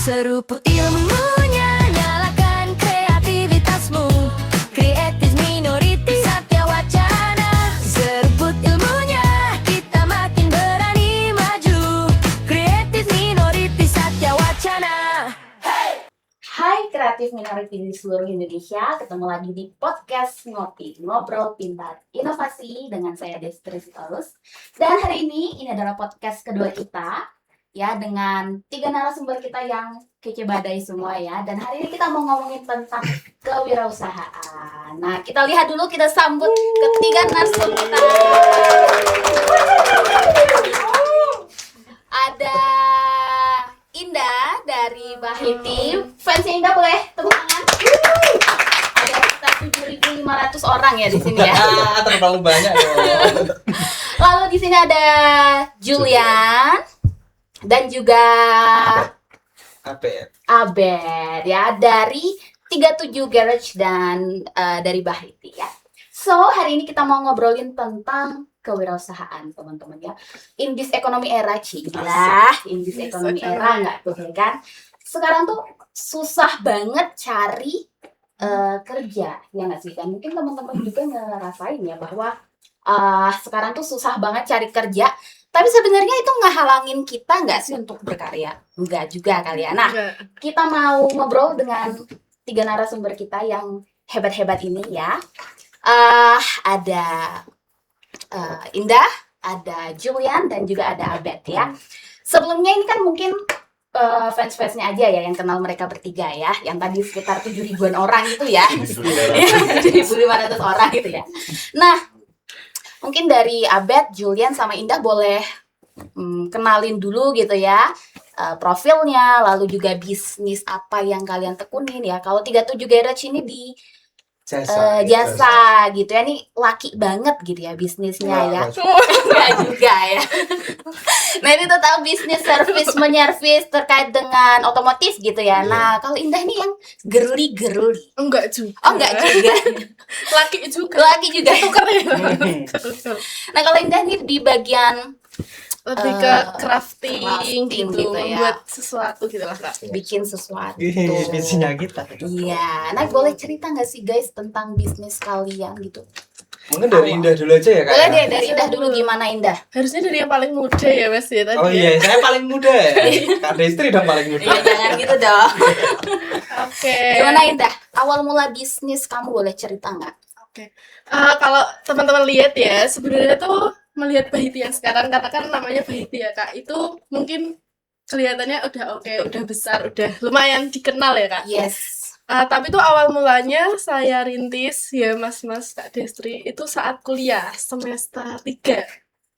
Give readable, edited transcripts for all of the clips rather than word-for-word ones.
Seruput ilmunya, nyalakan kreativitasmu. Creative Minority Satya Wacana. Seruput ilmunya, kita makin berani maju. Creative Minority Satya Wacana. Hai kreatif minority di seluruh Indonesia, ketemu lagi di podcast Ngobrol Pintar Inovasi dengan saya Destri Sitorus. Dan hari ini adalah podcast kedua kita ya, dengan 3 narasumber kita yang kece badai semua ya. Dan hari ini kita mau ngomongin tentang kewirausahaan. Nah, kita lihat dulu, kita sambut ketiga narasumber kita. Ada Indah dari Bahiti. Fansnya Indah boleh tepuk tangan. Ada sekitar 7.500 orang ya di sini ya. Terlalu banyak ya. Lalu di sini ada Julian dan juga Abed ya, dari 37 Garage dan dari Bahiti ya. So, hari ini kita mau ngobrolin tentang kewirausahaan, teman-teman ya. In this economy era, in this economy era nggak tuh ya kan? Sekarang tuh susah banget cari kerja, ya nggak sih kan? Mungkin teman-teman juga ngerasain ya bahwa sekarang tuh susah banget cari kerja. Tapi sebenarnya itu ngehalangin kita nggak sih untuk berkarya? Enggak juga kali ya. Nah, kita mau ngobrol dengan 3 narasumber kita yang hebat-hebat ini ya. Ada Indah, ada Julian, dan juga ada Abed ya. Sebelumnya ini kan mungkin fans-fansnya aja ya yang kenal mereka bertiga ya, yang tadi sekitar 7.000-an orang itu ya. 7.500 orang gitu ya. Nah, mungkin dari Abed, Julian, sama Indah boleh kenalin dulu gitu ya, profilnya, lalu juga bisnis apa yang kalian tekunin ya. Kalau 37 Garage ini di jasa gitu ya, ini laki banget gitu ya bisnisnya ya. Enggak juga ya. Nah, ini tentang bisnis service menyervis terkait dengan otomotif gitu ya. Nah, kalau Indah nih yang girly. Enggak juga. Oh, enggak juga. Laki juga. Tuker ya. Nah, kalau Indah nih di bagian Lebih ke crafting gitu gitu, ya. membuat sesuatu gitu lah Kak. bikin sesuatu. Visinya kita. Iya. Nah, boleh cerita nggak sih guys tentang bisnis kalian gitu? Mungkin dari Indah dulu aja ya Kak. Boleh deh, dari Indah dulu, gimana Indah? Harusnya dari yang paling muda ya Mas ya tadi. Oh iya, saya paling muda ya. Kak Destri dong paling muda. Iya, jangan gitu dong. Oke. Gimana Indah? Awal mula bisnis kamu boleh cerita nggak? Kalau teman-teman lihat ya, sebenarnya tuh melihat Bahiti yang sekarang, katakan namanya Bahiti ya Kak, itu mungkin kelihatannya udah oke, udah besar, udah lumayan dikenal ya Kak. Yes. Tapi tuh awal mulanya saya rintis ya Mas Kak Destri itu saat kuliah semester 3.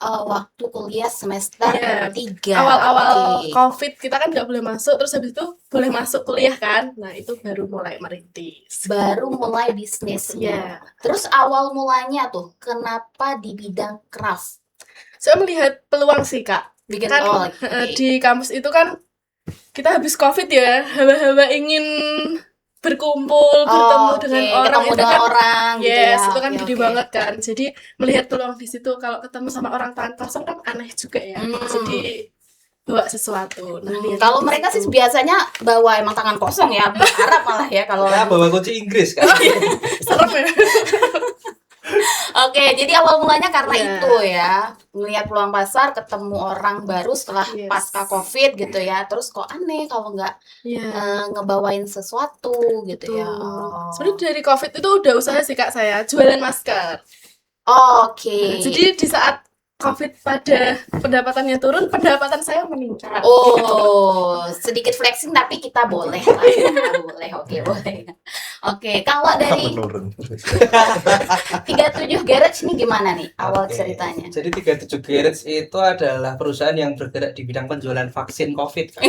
Waktu kuliah semester Iya. 3. Awal-awal Oke. COVID kita kan nggak boleh masuk, terus habis itu boleh masuk kuliah kan. Nah, itu baru mulai merintis. Baru mulai bisnisnya. Terus awal mulanya tuh kenapa di bidang craft? Saya melihat peluang sih Kak. Bikin Kan oke. di kampus itu kan kita habis COVID ya, hawa-hawa ingin berkumpul, bertemu Oke, dengan orang ketemu itu dengan kan. orang gitu ya. Yes, itu kan Oke, gede oke. banget kan. Jadi melihat peluang di situ, kalau ketemu sama orang tangan kosong kan aneh juga ya. Jadi bawa sesuatu. Nah, lihat Kalau di mereka sih situ. biasanya bawa emang tangan kosong ya, Arab malah ya kalau. Saya bawa kunci Inggris Kak. Serem ya. Oke, jadi awal mulanya karena Iya. itu ya, melihat peluang pasar, ketemu orang baru setelah Yes. pasca COVID gitu ya. Terus kok aneh kalau nggak Iya. ngebawain sesuatu gitu ya. Betul. Sebenarnya dari COVID itu udah usaha sih Kak saya jualan masker. Oke. Jadi di saat COVID pada pendapatannya turun, pendapatan saya meningkat. Oh, sedikit flexing tapi kita boleh lah. Ya. Boleh, oke, boleh. Oke, kalau dari 37 Garage ini gimana nih awal Oke. ceritanya? Jadi 37 Garage itu adalah perusahaan yang bergerak di bidang penjualan vaksin COVID Kak.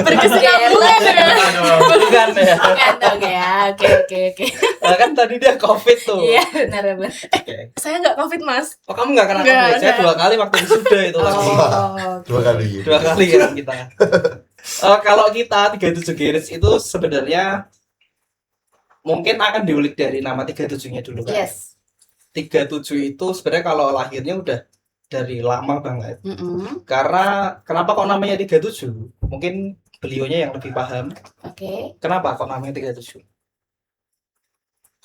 Berkesinambungan ya. Bukan ya. Bukan dong ya. Oke. Nah, kan tadi dia COVID tuh. Iya, benar. Oke. Saya nggak COVID Mas. Oh, kamu nggak kena Nggak, COVID? Saya nggak. 2 kali waktu wisuda itu lagi. Oh, 2 kali. 2 kali kan kita. Kalau kita 37 Garage itu sebenarnya mungkin akan diulik dari nama 37-nya dulu kan. yes. 37 itu sebenarnya kalau lahirnya udah dari lama banget. Mm-mm. Karena kenapa kok namanya 37? Mungkin beliaunya yang lebih paham. Oke. Kenapa kok namanya 37?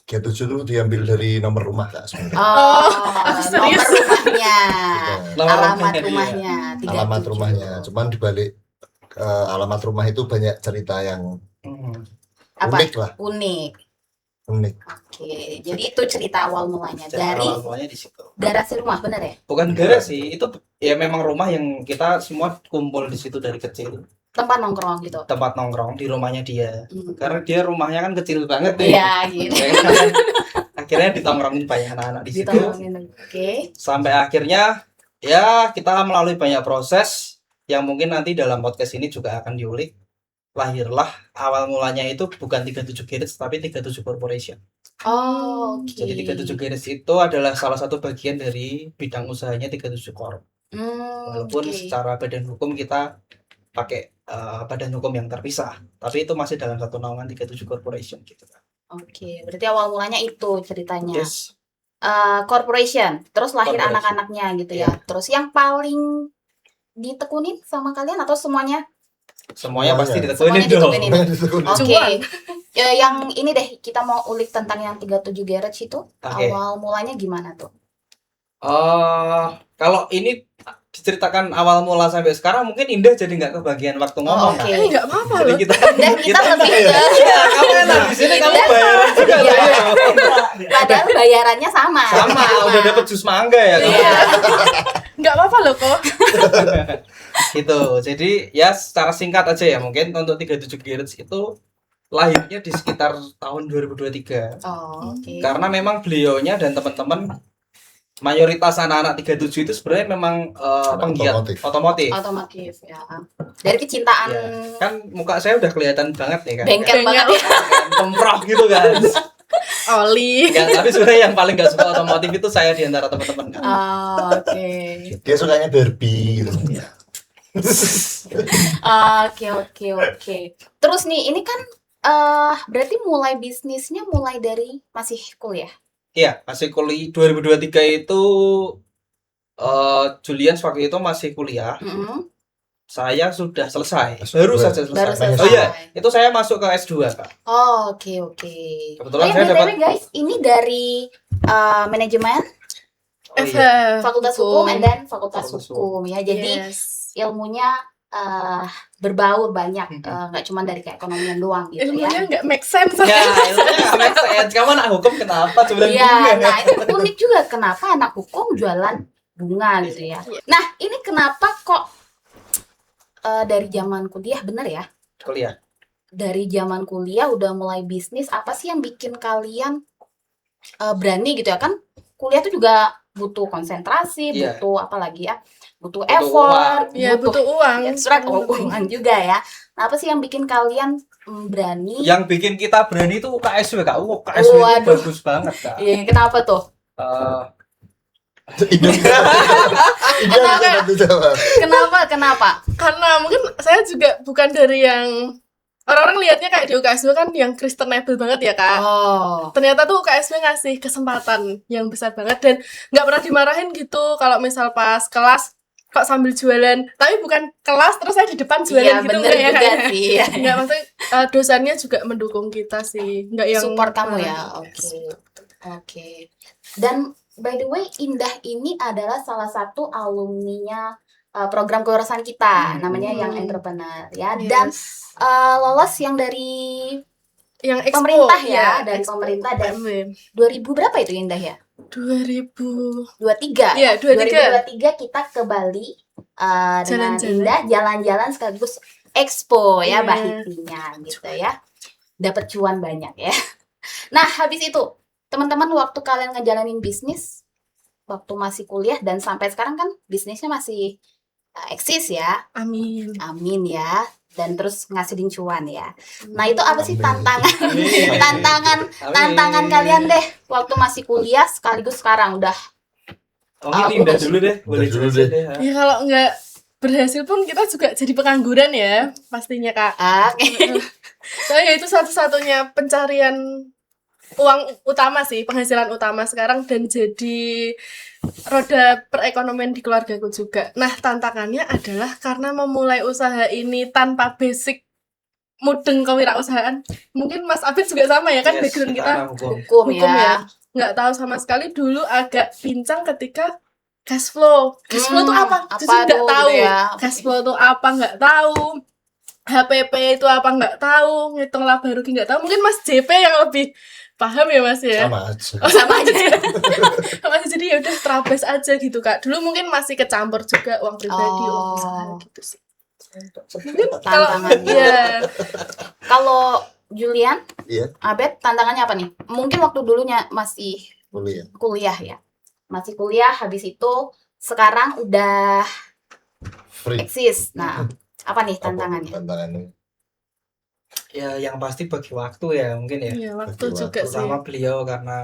37 itu diambil dari nomor rumah Kak sebenarnya. Oh, serius? nomor rumahnya. Nomor Alamat rumahnya dia. rumahnya. Alamat 37. rumahnya. Cuman dibalik alamat rumah itu banyak cerita yang Apa? unik lah, Unik. unik. Oke, jadi itu cerita awal mulanya Jadi dari awal mulanya di situ. garasi rumah, bener ya? Bukan garasi, itu ya memang rumah yang kita semua kumpul di situ dari kecil. Tempat nongkrong gitu. Tempat nongkrong di rumahnya dia. Hmm. Karena dia rumahnya kan kecil banget nih. Iya, gitu. Ya kan? Akhirnya ditongkrongin banyak anak-anak di situ. Ditongkrongin. Oke. Sampai akhirnya ya kita melalui banyak proses yang mungkin nanti dalam podcast ini juga akan diulik. Lahirlah awal mulanya itu bukan 37 Garage tapi 37 Corporation. Oh, oke. Jadi 37 Garage itu adalah salah satu bagian dari bidang usahanya 37 Corp. Walaupun oke. secara badan hukum kita pakai badan hukum yang terpisah, tapi itu masih dalam satu naungan 37 Corporation gitu kan. Oke, berarti awal mulanya itu ceritanya. Yes. Corporation, terus lahir Corporation. anak-anaknya gitu ya. Terus yang paling ditekunin sama kalian atau semuanya? Semuanya pasti Semuanya. ditekunin Semuanya dong. ditekunin. Ditekuni. Oke. Cuan. Ya, yang ini deh kita mau ulik tentang yang 37 Garage itu. Oke. Awal mulanya gimana tuh? Kalau ini diceritakan awal mula sampai sekarang mungkin Indah jadi nggak kebagian waktu ngomong. oke. Kan? Nggak apa-apa Jadi loh. kita Dan kita lebih ke Iya, kamu enak di sini kamu bayaran juga Iya. lah ya. padahal bayarannya sama. Sama, udah dapet jus mangga ya kamu. Iya. Nggak apa-apa loh kok. Gitu. Jadi ya secara singkat aja ya mungkin untuk 37 Garage itu lahirnya di sekitar tahun 2023. Oh, oke. Karena memang beliaunya dan teman-teman mayoritas anak-anak 37 itu sebenarnya memang penggiat otomotif. Otomotif ya. Dari kecintaan Ya, kan muka saya udah kelihatan banget nih kan. bengkel banget ya. Temprok gitu kan. Oli. Ya, tapi sebenarnya yang paling gak suka otomotif itu saya di antara teman-teman kan. Oh, oke. Dia sukanya Barbie gitu. Oke. Terus nih, ini kan berarti mulai bisnisnya mulai dari masih kuliah. Iya, masih kuliah 2023 itu Julian waktu itu masih kuliah. Mm-mm. Saya sudah selesai. Baru saja selesai. Baru selesai. Oh iya, itu saya masuk ke S2, Kak. Oh, oke. Kebetulan saya BTW dapat guys, ini dari manajemen, oh, FH. iya. Fakultas Hukum, and then Fakultas Fakultas Hukum ya. Jadi Yes. ilmunya berbaur banyak, nggak cuma dari keekonomian doang gitu Ilmunya ya. nggak make sense. Ya, ilmunya nggak make sense. Kamu anak hukum kenapa jualan Iya, bunga? nah itu unik juga kenapa anak hukum jualan bunga gitu ya. Nah, ini kenapa kok dari zaman kuliah, bener ya? Kuliah. Dari zaman kuliah udah mulai bisnis, apa sih yang bikin kalian berani gitu ya? Kan kuliah tuh juga butuh konsentrasi, Iya. butuh apa lagi ya? Butuh Butuh effort, Ya butuh uang. ya, surat uang juga ya. Nah, apa sih yang bikin kalian berani? Yang bikin kita berani itu UKSW, Kak. UKSW itu Waduh. bagus banget, Kak. Iya, kenapa tuh? Eh, Kenapa? Karena mungkin saya juga bukan dari yang orang-orang lihatnya kayak di UKSW kan yang Kristenable banget ya kak. Oh, Ternyata tuh UKSW ngasih kesempatan yang besar banget dan nggak pernah dimarahin gitu kalau misal pas kelas kok sambil jualan. Tapi bukan kelas terus saya di depan jualan iya gitu bener nggak ya juga kak? sih. Ya. Nggak maksudnya dosennya juga mendukung kita sih. Nggak yang Support kamu ya. Oke. Dan by the way, Indah ini adalah salah satu alumninya program kewirausahaan kita, namanya yang entrepreneur ya. Dan Yes. lolos yang dari yang expo, pemerintah ya, dari expo pemerintah dan PMW. 2000 berapa itu Indah ya? 2000 23. ya 23 2023 kita ke Bali dengan Jalan-jalan. Indah jalan-jalan sekaligus expo ya Iya. Bahitinya gitu ya. Dapat cuan banyak ya. Nah, habis itu teman-teman waktu kalian ngejalanin bisnis waktu masih kuliah dan sampai sekarang kan bisnisnya masih eksis ya. amin. Amin ya. Dan terus ngasilin cuan ya. Nah, itu apa sih Amin. tantangan Amin. tantangan kalian deh waktu masih kuliah sekaligus sekarang udah Mungkin Indah dulu deh, boleh Indah dulu jelasin deh. deh. Ya kalau nggak berhasil pun kita juga jadi pengangguran ya pastinya kak. oke. Soalnya itu satu-satunya pencarian uang utama sih, penghasilan utama sekarang dan jadi roda perekonomian di keluargaku juga. Nah, tantangannya adalah karena memulai usaha ini tanpa basic mudeng kewirausahaan. Mungkin Mas Afid juga sama ya kan, Yes, background kita anak hukum. Hukum hukum ya. ya. Nggak tahu sama sekali, dulu agak pincang ketika cash flow. Cash flow itu apa? Apa Justru nggak tuh tahu. gitu ya? Cash flow itu apa nggak tahu. HPP itu apa nggak tahu. Ngitung laba rugi nggak tahu. Mungkin Mas JP yang lebih paham ya Mas ya. Sama aja. Oh, sama aja ya. Sama aja, jadi ya udah terabas aja gitu Kak. Dulu mungkin masih kecampur juga uang pribadi, uang Oh. usaha gitu sih. Mungkin kalau Tantangannya. ya Kalau Julian, Iya. Abed, tantangannya apa nih? Mungkin waktu dulunya masih Boleh ya. kuliah ya. Masih kuliah, habis itu sekarang udah Free. eksis. Nah, apa nih Apa tantangannya? tantangannya? Ya yang pasti bagi waktu ya mungkin ya. ya waktu Bagi juga sih. Terutama beliau karena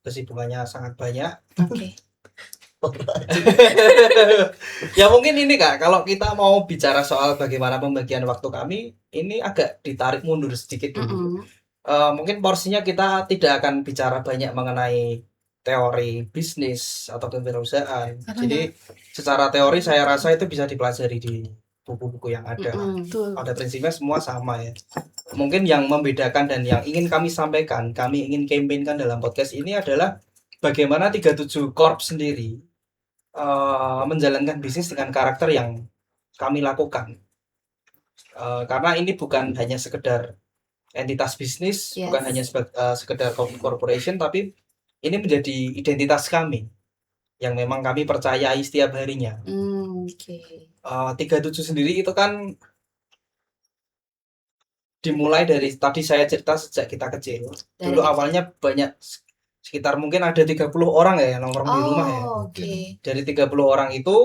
kesibukannya sangat banyak. Oke. Ya mungkin ini Kak, kalau kita mau bicara soal bagaimana pembagian waktu kami, ini agak ditarik mundur sedikit dulu. Mungkin porsinya kita tidak akan bicara banyak mengenai teori bisnis atau kewirausahaan. Jadi secara teori saya rasa itu bisa dipelajari di buku-buku yang ada. Betul. Pada prinsipnya semua sama ya. Mungkin yang membedakan dan yang ingin kami sampaikan, kami ingin campaignkan dalam podcast ini adalah bagaimana 37 Corp sendiri menjalankan bisnis dengan karakter yang kami lakukan. Karena ini bukan hanya sekedar entitas bisnis, Yes. bukan hanya sekedar corporation, tapi ini menjadi identitas kami yang memang kami percayai setiap harinya. Oke. 37 sendiri itu kan dimulai dari tadi saya cerita sejak kita kecil. Dari Dulu kecil. awalnya banyak, sekitar mungkin ada 30 orang ya yang nongkrong di rumah ya. Oh, oke. Dari 30 orang itu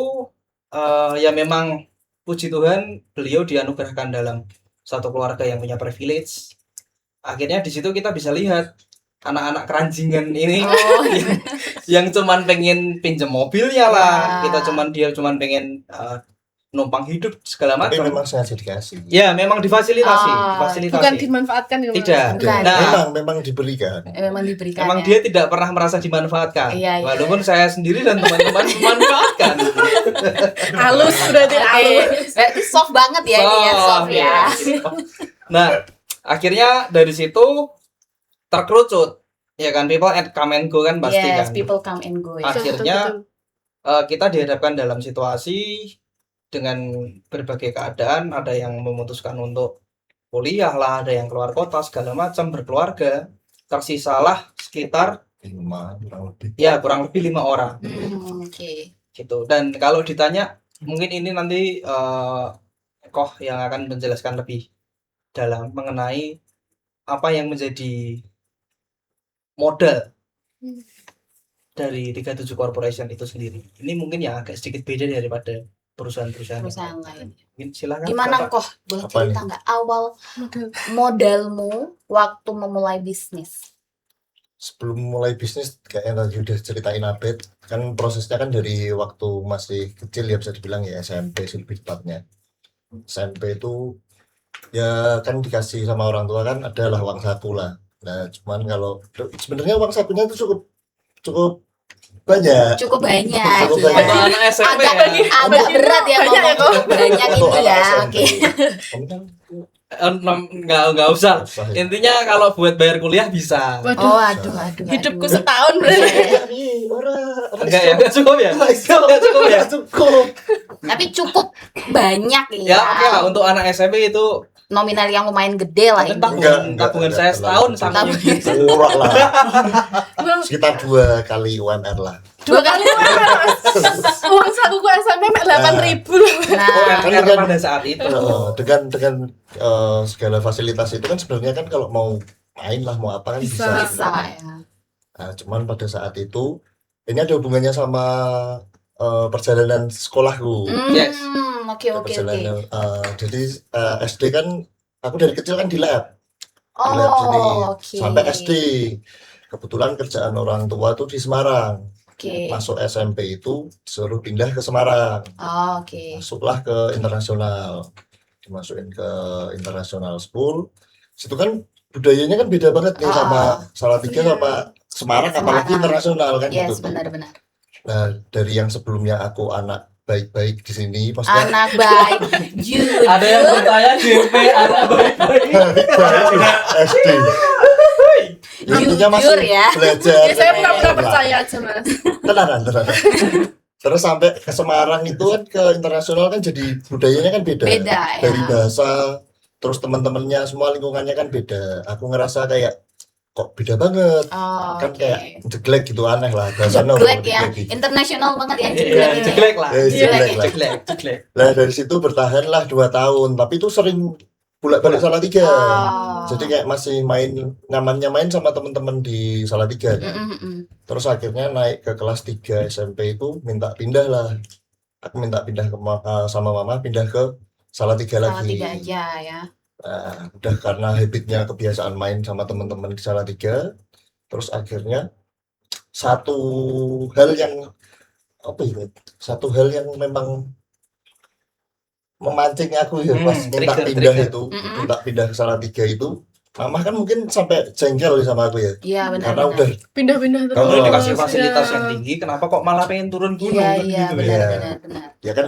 ya memang puji Tuhan beliau dianugerahkan dalam satu keluarga yang punya privilege. Akhirnya di situ kita bisa lihat anak-anak keranjingan ini Oh, yang cuman pengen pinjam mobilnya lah, Ya. dia cuman pengen numpang hidup segala Tapi macam. memang sengaja dikasih. Ya, memang difasilitasi, Ah, Bukan dimanfaatkan ya Mas. Tidak. Bukan. Nah, Memang diberikan. memang diberikan emang ya. dia tidak pernah merasa dimanfaatkan. Iya, iya. Walaupun saya sendiri dan teman-teman memanfaatkan. Halus berarti Oke. halus. Berarti soft banget ya ini ya, soft ya. Nah, akhirnya dari situ terkerucut. Ya kan, people and come and go kan pasti Yes, kan. people come and go ya. Akhirnya kita dihadapkan dalam situasi dengan berbagai keadaan, ada yang memutuskan untuk kuliah lah, ada yang keluar kota segala macam, berkeluarga. Tersisalah sekitar 5 kurang lebih. ya kurang lebih 5 orang Oke. gitu. Dan kalau ditanya mungkin ini nanti Koh yang akan menjelaskan lebih dalam mengenai apa yang menjadi modal dari 37 corporation itu sendiri. Ini mungkin yang agak sedikit beda daripada perusahaan-perusahaan Perusahaan yang lain. Mungkin silakan Gimana Bapak. kok? Boleh Apa cerita nggak awal modalmu waktu memulai bisnis? Sebelum mulai bisnis kayak yang tadi udah ceritain Abed, kan prosesnya kan dari waktu masih kecil ya, bisa dibilang ya SMP sih lebih tepatnya. SMP itu ya kan dikasih sama orang tua kan adalah uang saku lah. Nah cuman kalau sebenarnya uang sakunya itu cukup banyak. Cukup banyak Cukup ya. banyak. Untuk anak SMP Agak, ya. agak berat ya Banyak ya, ngomong cukup banyak Untuk itu anak ya. SMP. Oke. Kamu kan Nggak usah. susah ya. Intinya kalau buat bayar kuliah bisa. Waduh, Oh, aduh. hidupku aduh. setahun berarti. Enggak ya, nggak cukup ya. Nggak cukup ya. Cukup. Tapi cukup banyak Ya oke lah, ya. untuk anak SMP itu Nominal yang lumayan gede lah mungkin ini. tabungan saya setahun sama Tabungan. gitu. Murah lah. Sekitar 2 kali UMR lah. 2 kali uang sakuku SMP mek 8.000 loh. Nah, UMR pada saat itu. Dengan segala fasilitas itu kan sebenarnya kan kalau mau main lah mau apa kan bisa. bisa ya. Nah, cuman pada saat itu ini ada hubungannya sama perjalanan sekolahku. Yes. Oke. Perjalanan jadi SD kan aku dari kecil kan di lab. Di lab sini Oh, oke. sampai SD. Kebetulan kerjaan orang tua tuh di Semarang. Oke. Masuk SMP itu disuruh pindah ke Semarang. Oh, oke. Masuklah ke internasional, dimasukin ke international school. Situ kan budayanya kan beda banget nih sama Ah. Salatiga Iya. sama Semarang, Semarang. apalagi internasional kan gitu. Yes, benar-benar. Nah, dari yang sebelumnya aku anak baik-baik di sini, maksudnya Anak baik, jujur. Ada yang percaya DP anak baik-baik. baik-baik SD. Ya, intinya masih Jujur ya. belajar. Ya, saya pura-pura Lah, percaya aja mas. Tenanan. Terus sampai ke Semarang itu kan ke internasional kan jadi budayanya kan beda. Beda ya. Dari bahasa, terus teman-temannya semua lingkungannya kan beda. Aku ngerasa kayak kok beda banget. Oh, Kan oke. kayak jeglek gitu, aneh lah bahasanya. Jeglek ya, jeglek gitu. internasional banget ya. Iya, jeglek lah. Ya, jeglek lah. Jeglek. Nah dari situ bertahan lah 2 tahun, tapi itu sering bolak-balik Salatiga. Oh. Jadi kayak masih nyamannya main sama teman-teman di Salatiga kan. Mm-mm. Terus akhirnya naik ke kelas 3 SMP itu minta pindah lah. Aku minta pindah sama mama, pindah ke Salatiga Salah lagi. tiga aja ya. Nah, udah karena habitnya kebiasaan main sama teman-teman di Salatiga. Terus akhirnya satu hal yang apa ya? Satu hal yang memang memancing aku ya pas minta pindah trigger. itu, Mm-mm. minta pindah ke Salatiga itu. Mama kan mungkin sampai jengkel sama aku ya. Iya Karena benar. udah Pindah-pindah terus. Kalau Oh, dikasih fasilitas Ya. yang tinggi, kenapa kok malah pengen turun gunung? Iya Kan iya gitu benar ya. benar. ya kan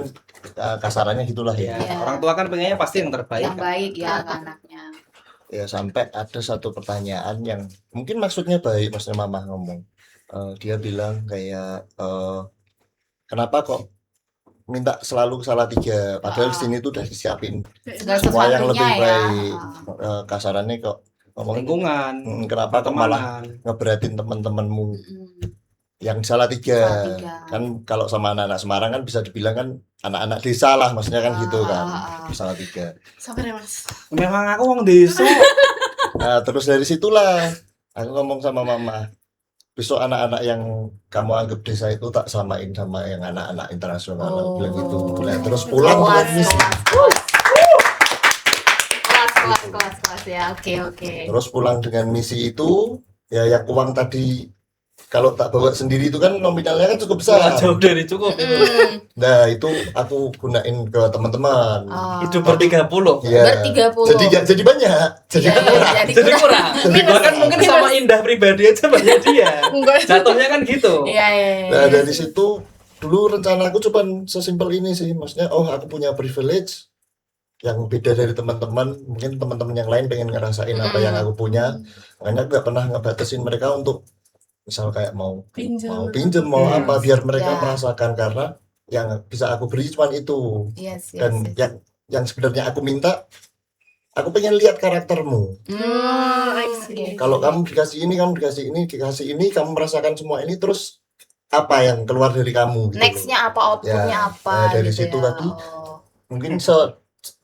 kasarannya gitulah Iya, ya. Iya. orang tua kan pengennya pasti yang terbaik. Yang baik ya ke anaknya. Ya sampai ada satu pertanyaan yang mungkin maksudnya baik, maksudnya mama ngomong. Dia bilang kayak kenapa kok minta selalu ke Salatiga padahal di sini tuh udah disiapin Segala semua yang sesuatunya lebih ya. baik. Kasarannya kok ngomong Lingkungan, kenapa kok malah pertemanan. ngeberatin teman-temanmu Mm-mm. yang Salatiga. Salatiga. Kan kalau sama anak-anak Semarang kan bisa dibilang kan anak-anak desa lah, maksudnya kan gitu kan. Ah. Salatiga. Sabar ya mas. Memang aku wong desa. Nah, terus dari situlah aku ngomong sama mama, besok anak-anak yang kamu anggap desa itu tak samain sama yang anak-anak internasional. Aku bilang gitu. Nah, terus pulang Kelas, dengan misi. kelas ya. Oke. Terus pulang dengan misi itu, ya yang uang tadi kalau tak bawa sendiri itu kan nominalnya kan cukup besar. Jauh dari cukup itu. Nah, itu aku gunain ke teman-teman. Hidup ber-30. Iya. Ber-30. Jadi nggak jadi banyak. Jadi Iya, kan iya, murah. jadi Jadi kurang. kurang. Bahkan mungkin sama Indah pribadi aja banyak dia. Enggak. Jatuhnya kan gitu. Iya. Nah, dari situ dulu rencana aku cuma sesimpel ini sih, maksudnya aku punya privilege yang beda dari teman-teman, mungkin teman-teman yang lain pengen ngerasain apa yang aku punya, makanya aku nggak pernah ngebatasin mereka untuk misal kayak mau pinjem mau apa, biar mereka Ya. merasakan, karena yang bisa aku beri cuma itu. Yes. Dan yang sebenarnya aku minta, aku pengen lihat karaktermu. I Oke. see. Kalau kamu dikasih ini, dikasih ini, kamu merasakan semua ini, terus apa yang keluar dari kamu? Gitu Nextnya apa, outputnya Ya, apa? nah, dari gitu situ ya. tadi. Oh. Mungkin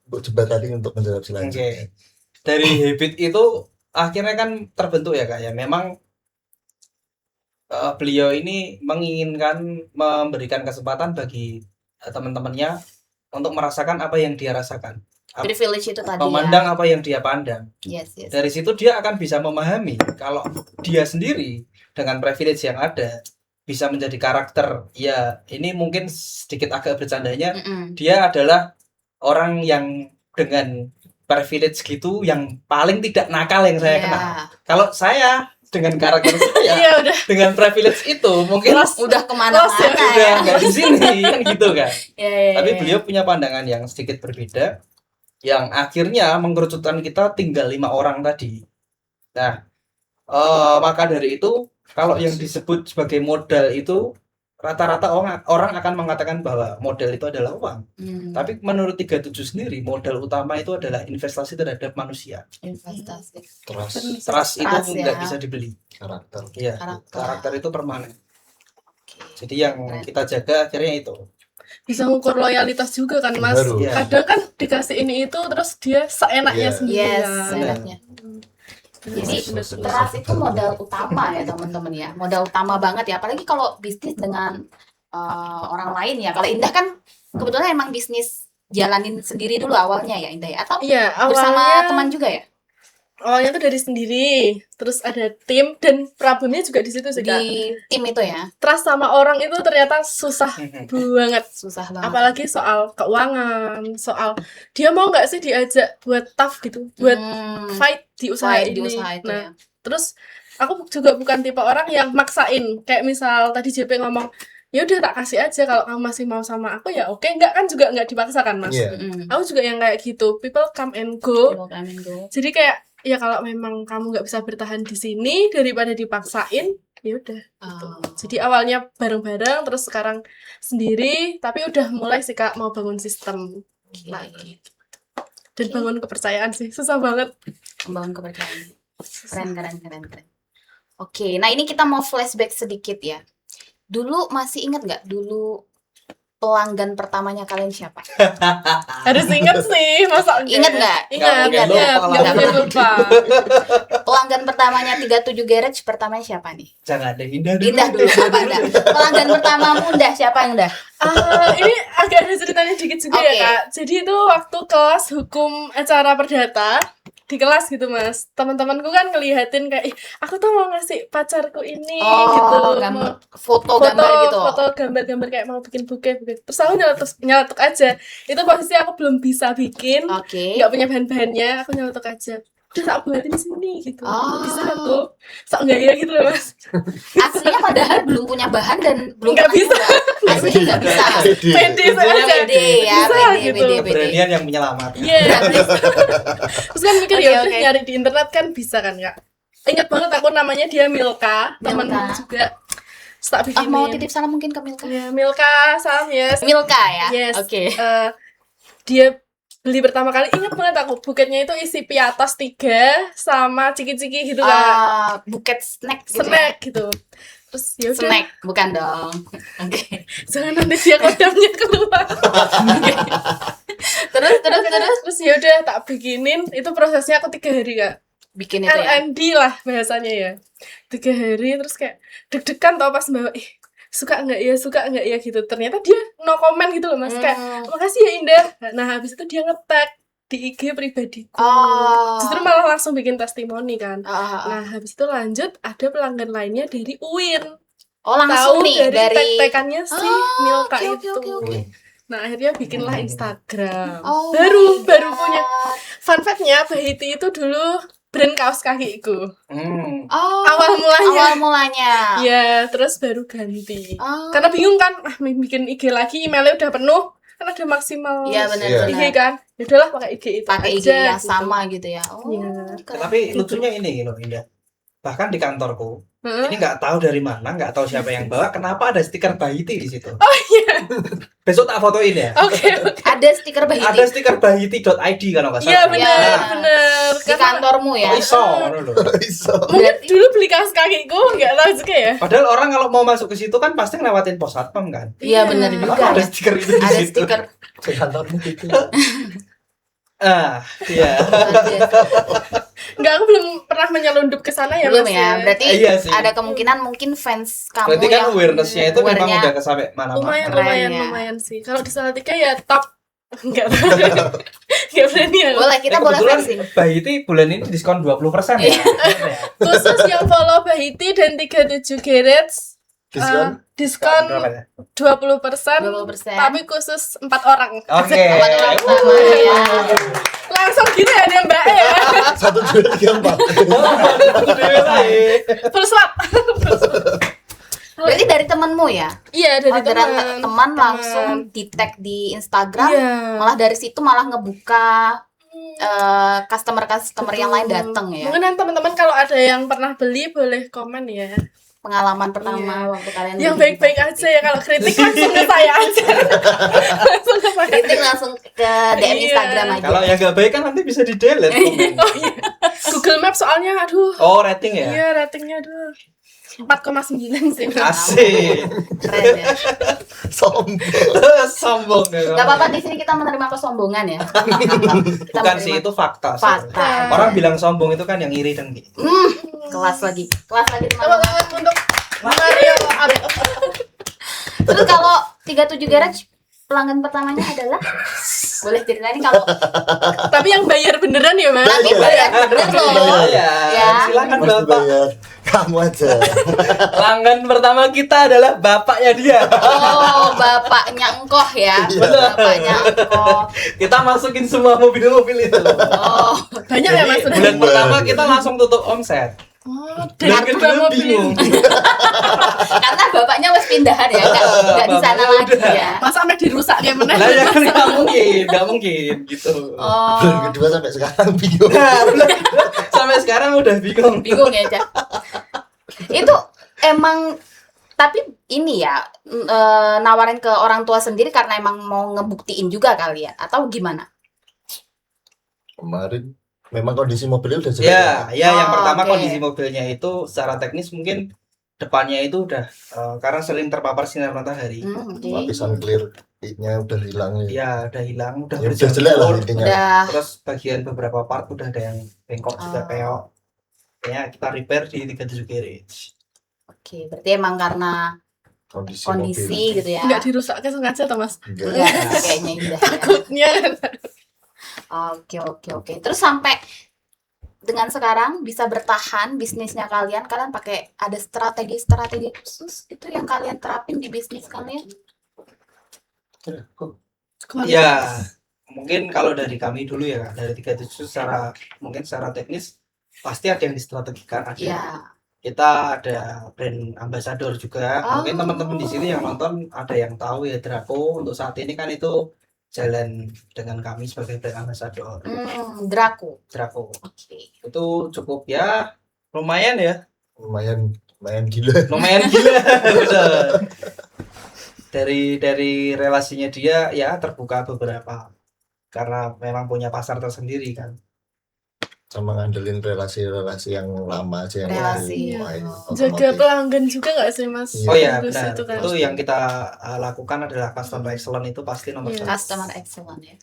jembatanin untuk menjawab selanjutnya. Dari habit itu akhirnya kan terbentuk ya Kak ya. Memang beliau ini menginginkan memberikan kesempatan bagi teman-temannya untuk merasakan apa yang dia rasakan. Privilege itu tadi Memandang ya. apa yang dia pandang. Yes. Dari situ dia akan bisa memahami kalau dia sendiri dengan privilege yang ada bisa menjadi karakter. Ya, ini mungkin sedikit agak bercandanya, Mm-mm. dia adalah orang yang dengan privilege gitu yang paling tidak nakal yang saya Iya. kenal. Kalau saya dengan karakter saya Iya udah. dengan privilege itu mungkin Udah kemana-mana udah ya. nggak di sini kan gitu kan. Iya. Tapi beliau punya pandangan yang sedikit berbeda, yang akhirnya mengerucutkan kita tinggal 5 orang tadi. Nah, maka dari itu kalau yang disebut sebagai modal itu rata-rata orang akan mengatakan bahwa modal itu adalah uang. Tapi menurut 37 sendiri, modal utama itu adalah investasi terhadap manusia. investasi. Trust itu Trust, nggak ya. bisa dibeli. Karakter. Iya, Karakter. karakter itu permanen. Oke. Jadi yang Keren. kita jaga akhirnya itu. Bisa ngukur loyalitas juga kan mas. Harus. Iya. Kadang kan dikasih ini itu terus dia seenaknya Iya. sendiri. Yes, kan. enaknya. Jadi Yes. trust itu modal utama ya teman-teman ya, modal utama banget ya. Apalagi kalau bisnis dengan orang lain ya. Kalau Indah kan kebetulan emang bisnis jalanin sendiri dulu awalnya ya Indah ya, atau Iya, bersama awalnya teman juga ya? awalnya tuh dari sendiri, terus ada tim, dan problemnya juga di situ sih Kak. Di tim itu ya Trust sama orang itu ternyata susah banget. susah banget. Apalagi soal keuangan, soal dia mau nggak sih diajak buat tough gitu, buat fight di usaha Fight ini. di usaha itu Nah, ya. terus aku juga bukan tipe orang yang maksain. Kayak misal tadi JP ngomong, ya udah tak kasih aja kalau kamu masih mau sama aku ya oke, enggak kan juga nggak dipaksakan Mas. Iya. Aku juga yang kayak gitu, people come and go. People come and go. Jadi kayak ya kalau memang kamu nggak bisa bertahan di sini daripada dipaksain, ya udah. Oh. Jadi awalnya bareng-bareng, terus sekarang sendiri, tapi udah mulai sih Kak mau bangun sistem lagi. Dan bangun kepercayaan sih, susah banget. Membangun kepercayaan. Keren. Oke, nah ini kita mau flashback sedikit ya. Dulu masih ingat nggak dulu pelanggan pertamanya kalian siapa? Harus inget sih, masa enggak? Ingat nggak? Ingat, Nggak ingat, lupa lah. nggak boleh lupa. Pelanggan pertamanya 37 Garage pertamanya siapa nih? Jangan deh, Indah dulu. Indah dulu, apa dah? Pelanggan pertamamu Indah siapa yang dah? Ini agak ada ceritanya dikit juga Oke. ya Kak. Jadi itu waktu kelas hukum acara perdata, di kelas gitu Mas, teman-temanku kan ngelihatin kayak, ih aku tuh mau ngasih pacarku ini gitu, gambar, mau foto gambar gitu. foto gambar-gambar kayak mau bikin buket. Terus aku nyeletuk aja. Itu posisi aku belum bisa bikin, Oke. nggak punya bahan-bahannya, aku nyeletuk aja. Udah tak buatin sini gitu. Oh. Bisa aku. Sok enggak ya gitu loh Mas. Aslinya padahal belum punya bahan dan belum Nggak pernah bisa. coba. Aslinya nggak bisa. Pede Sebenarnya aja. pede ya, Bisa pede, gitu. pede. Keberanian yang menyelamatkan. Iya. Terus kan mikir Oke, ya udah oke. nyari di internet kan bisa kan Kak. Ingat banget aku namanya dia Milka, temen Milka. juga. Terus tak Ah, bikinin. mau titip salam mungkin ke Milka? Ya, Milka, salam ya. Milka ya? Yes. Oke. Dia beli pertama kali, ingat banget aku, buketnya itu isi piatos 3 sama ciki-ciki gitu Kak. Buket snack gitu ya? Snack gitu. Terus ya udah, Snack, bukan dong. Oke. jangan nanti dia kodamnya keluar. Terus ya udah tak bikinin, itu prosesnya aku 3 hari Kak. Bikin itu ya? R&D lah bahasanya ya. 3 hari terus kayak deg-degan tau pas bawa, suka nggak ya gitu. Ternyata dia no comment gitu loh Mas, kayak makasih ya Indah. Nah habis itu dia nge-tag di IG pribadiku. Oh. Justru malah langsung bikin testimoni kan. Oh. Nah habis itu lanjut ada pelanggan lainnya dari UIN. Oh, langsung Tahu nih dari dari tag-tagannya si Milka oke, itu. oke. Nah akhirnya bikinlah Instagram. Oh baru my punya. God. Fun fact-nya Bahiti itu dulu brand kaos kakiku. Oh, Awal mulanya. Awal mulanya. Ya, terus baru ganti. Oh. Karena bingung kan, bikin IG lagi, emailnya udah penuh, kan ada maksimal Iya benar Iya. IG benar. kan. Ya udahlah pakai IG itu Pakai IG aja, yang gitu. sama gitu ya. Oh. Iya. keren. Tapi lucunya ini loh Indah. Bahkan di kantorku, Heeh. ini nggak tahu dari mana, nggak tahu siapa yang bawa, kenapa ada stiker Bahiti di situ. Oh iya. Besok tak fotoin ya. Oke. Ada stiker Bahiti Ada stiker bahiti.id kalau nggak Iya salah. benar, Ya. benar. di kantormu ya. Kok iso, ngono lho. Iso. Mungkin Berarti- dulu beli kaos kakiku nggak tahu juga ya. Padahal orang kalau mau masuk ke situ kan pasti ngelewatin pos satpam kan. Iya benar juga. Kenapa ada Ya. stiker itu di Ada situ? stiker. Ke kantormu gitu. Iya. Nggak, aku belum pernah menyelundup ke sana ya Belum Mas. ya. Berarti Iya sih. ada kemungkinan mungkin fans kamu Berarti kan yang awareness-nya itu memang aware-nya- udah kesampe mana-mana. Lumayan, Keren lumayan, ya. lumayan sih. Kalau di Salatiga ya top. Enggak. Nggak berani ya. boleh kita boleh kebetulan flexing. Bahiti bulan ini diskon 20% ya. Khusus yang follow Bahiti dan 37 Garage Diskon. diskon Berapa ya? 20%, 20%. tapi khusus 4 orang. Oke. Apa tuh orang pertama ya? Langsung gitu ya dia Mbak ya. 1, 2, 3, 4. Full slot. Berarti dari temenmu ya? Iya, dari Orderan teman langsung di tag di Instagram. Iya. Malah dari situ malah ngebuka customer yang lain datang ya. Mungkin teman-teman kalau ada yang pernah beli boleh komen ya. Pengalaman pertama Iya. waktu kalian Yang beli baik-baik di aja ya, kalau kritik langsung ke saya aja. Langsung ke saya. kritik langsung ke DM Iya. Instagram aja. Kalau yang nggak baik kan nanti bisa di delete. Oh iya. Google Maps soalnya aduh. Oh, rating ya. Iya, ratingnya aduh 4,9 sih. Asik. Keren ya. Sombong. Sombong ya. Gak apa-apa di sini kita menerima kesombongan ya. Kita Bukan sih, menerima itu fakta. sih. fakta. Orang bilang sombong itu kan yang iri dan gitu. Kelas lagi teman-teman. Teman-teman untuk Mario Abel. Terus kalau 37 Garage pelanggan pertamanya adalah boleh ceritain kalau Tapi yang bayar beneran ya, Mas? tapi bayar bener loh. Ya, Ya. silakan Mas Bapak. dibayar. Kamu aja. Pelanggan pertama kita adalah bapaknya dia. Oh, bapaknya engkoh ya. Iya. Bapaknya engkoh. Kita masukin semua mobil-mobil itu. Oh, Banyak ya, Mas? Bulan pertama kita langsung tutup omset. Oh, Bulan dari kedua mobil. bingung. karena bapaknya wes pindahan ya, nggak di sana Bapaknya lagi udah. ya. Masa sampai dirusak dia meneh? Lah ya kan nggak mungkin gitu. Bulan Oh, kedua sampai sekarang bingung. Nah, sampai sekarang udah bingung. bingung ya, Cak. Itu emang tapi ini ya nawarin ke orang tua sendiri karena emang mau ngebuktiin juga kali ya atau gimana? Kemarin memang kondisi mobilnya udah jelek. Ya, yang Oh, pertama oke. kondisi mobilnya itu secara teknis mungkin depannya itu udah karena sering terpapar sinar matahari. Oke. Lapisan clear-nya udah hilang ya. Ya, udah hilang, udah Ya udah jelek lah berjamur. intinya. Udah. Terus bagian beberapa part udah ada yang bengkok juga Oh. peok. Ya, kita repair di 37 garage. Oke, berarti emang karena Kondisi kondisi gitu ya. Enggak dirusaknya sengaja toh, Mas? Enggak. Enggak, kayaknya indah ya. Takutnya. Oke. Terus sampai dengan sekarang bisa bertahan bisnisnya kalian pakai ada strategi khusus itu yang kalian terapin di bisnis kalian? Ya, mungkin kalau dari kami dulu ya, dari 37 mungkin secara teknis pasti ada yang distrategikan, ada. Ya. Kita ada brand ambassador juga. Oh. Mungkin teman-teman di sini yang nonton ada yang tahu ya Draco untuk saat ini kan itu jalan dengan kami sebagai brand ambassador. Draco. Draco Oke. itu cukup ya lumayan ya, lumayan gila. lumayan gila. Bener. Dari relasinya dia ya terbuka beberapa karena memang punya pasar tersendiri kan. Sama ngandelin relasi-relasi yang lama aja yang Relasi, baru. ya. Wah, ini Jaga otomatis. pelanggan juga nggak sih, Mas? Iya. Oh ya Terus benar. itu kan. Itu yang kita lakukan adalah customer excellence itu pasti nomor Iya. satu. Customer excellent ya.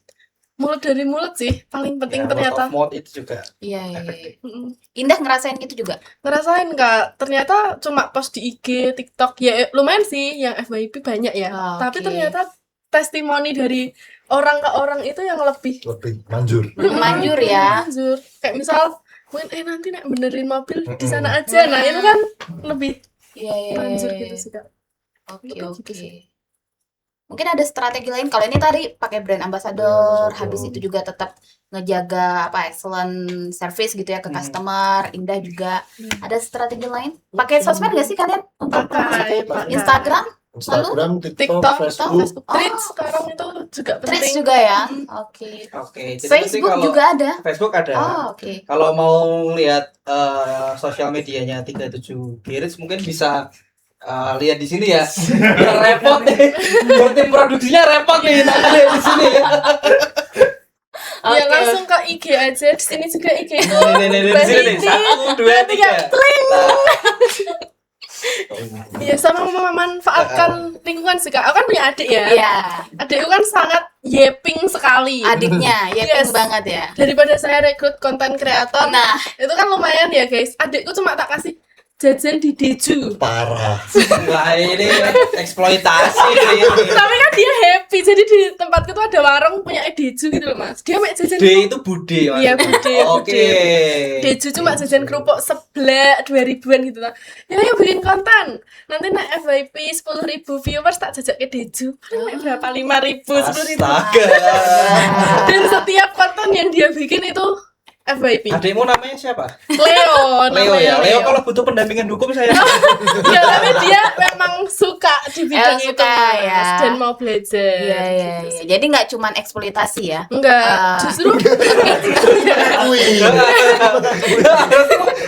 Mulut dari mulut sih paling penting Ya, ternyata. word of mouth itu juga Iya. efektif. Mm-mm. Indah ngerasain gitu juga. Ngerasain Kak, ternyata cuma post di IG, TikTok ya lumayan sih yang FYP banyak ya. Oh, Tapi oke. ternyata testimoni dari orang ke orang itu yang lebih Lebih manjur. Manjur ya. manjur. Kayak misal mungkin nanti nek benerin mobil di sana aja. Nah, itu kan lebih Iya. manjur gitu sih, Kak. Oke, Gitu oke. sih. Mungkin ada strategi lain. Kalau ini tadi pakai brand ambassador, Brand ambassador. habis itu juga tetap ngejaga excellent service gitu ya ke Hmm. customer. Indah juga. Hmm. Ada strategi lain? Pakai sosmed nggak sih kalian? Untuk Pakai, promosi? pakai. Instagram, Instagram, TikTok, TikTok, Facebook. Threads Oh. sekarang itu juga Threads penting. juga ya. Oke. Oke. Jadi nanti Facebook kalau juga ada. Facebook ada. Oh, oke. Kalau mau lihat sosial medianya 37 Garage mungkin bisa lihat di sini ya. Biar repot nih. Biar tim produksinya repot nih. Nanti lihat di sini ya. Ya Oke. langsung ke IG aja. Di sini juga IG itu. Nih, di sini nih. 1, 2, 3. Iya, sama memanfaatkan lingkungan sih, Kak. Aku kan punya adik ya. Iya. Adikku kan sangat yeping sekali. Adiknya, ya Yes. banget ya. Daripada saya rekrut konten kreator, Nah, itu kan lumayan ya, guys. Adikku cuma tak kasih jajan di Deju. Parah. Wah, ini eksploitasi ini. Tapi kan dia happy. Jadi di tempatku tuh ada warung punya Deju gitu loh, Mas. Dia mek jajan D itu bude, Mas. Iya, bude. Oke. Deju cuma jajan kerupuk seblak 2000-an gitu lah. Ya ayo bikin konten. Nanti nak FYP 10.000 viewers tak jajak ke Deju. Paling berapa? 5.000, 10.000. Astaga. Dan setiap konten yang dia bikin itu FYP. Adikmu namanya siapa? Leo, Leo ya. namanya Leo kalau butuh pendampingan hukum saya. Ya, tapi dia memang suka di bidang Emang itu, suka, Mas. ya. Dan mau belajar. iya. Gitu sih. Jadi nggak cuman eksploitasi ya. Enggak, Ah. justru Wih.